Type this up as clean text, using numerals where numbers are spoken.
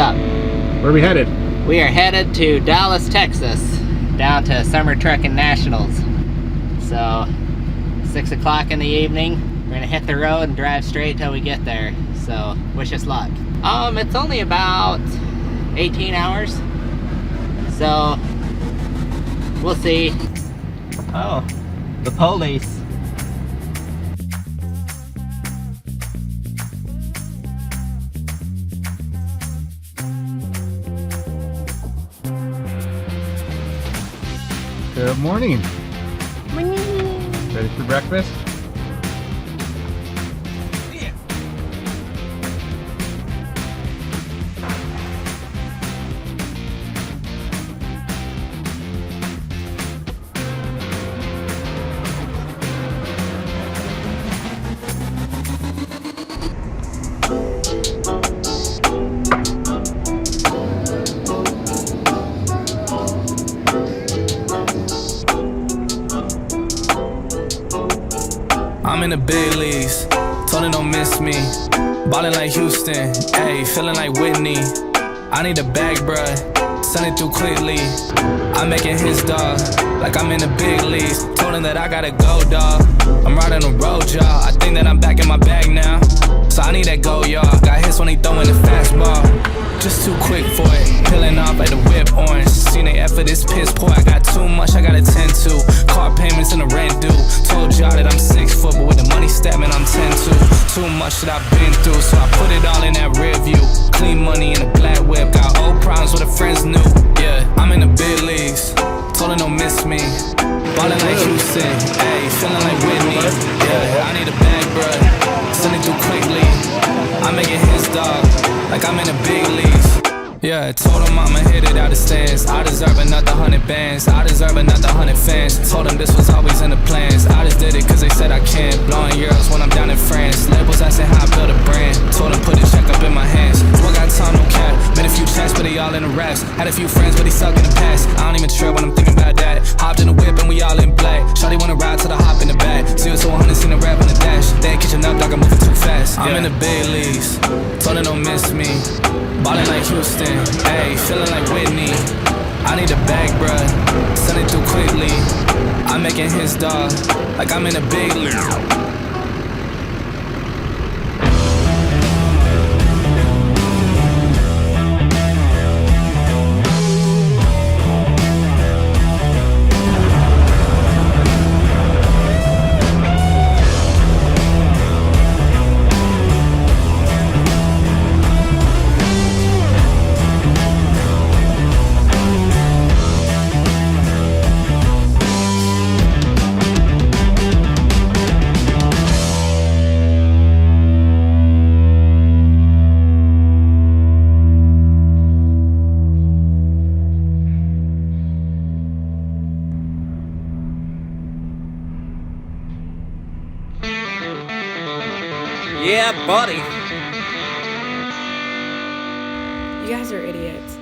up? Where are we headed? We are headed to Dallas, Texas, down to Summer Truckin Nationals. So, 6 o'clock in the evening, we're gonna hit the road and drive straight till we get there. So, wish us luck. It's only about 18 hours. So, we'll see. Oh, the police. Good morning. Morning. Ready for breakfast? Yeah. I'm in the big leagues, told her don't miss me. Ballin' like Houston, ayy, feelin' like Whitney. I need a bag, bruh, send it through quickly. I'm making his dog, like I'm in the big leagues. Told him that I gotta go, dawg. I'm riding the road, y'all. I think that I'm back in my bag now. So I need that go, y'all. Got hits when he throwin' the fastball. Just too quick for it, peeling off like the whip orange. Seen the effort, this piss poor. I got too much, I gotta tend to. Car payments and the rent due. Told y'all that I'm 6 foot, but with the money statement, I'm 10-2. Too much that I've been through, so I put it all in that rear view. Clean money in a black whip, got old problems with the friends new. Yeah, I'm in the big leagues, told her don't miss me. Ballin' like Houston, ayy, feelin' like Whitney. Yeah, I need a bag, bruh, send it through quickly. I'm making his dog, like I'm in the big leagues. Yeah, told him I'ma hit it out the stands. I deserve another 100 bands, I deserve another 100 fans. Told them this was always in the plans. I just did it cause they said I can. Blowing euros when I'm down in France. Labels asking how I build a brand. Told them put the check up in my hands. Boy got time, no cap. Made a few checks, but they all in the raps. Had a few friends, but they suck in the past. I don't even trip when I'm thinking about that. Hopped in the whip and we all in black. Shawty wanna ride to the hop in the back. 0 to 100, seen the rap on the dash. They ain't catching up, dog, I'm moving too fast. I'm in the big leagues, told her don't miss me. Ballin' like Houston, ayy, feelin' like Whitney. I need a bag, bruh, send it through quickly. I'm making his dog, like I'm in a big league. Yeah, buddy. You guys are idiots.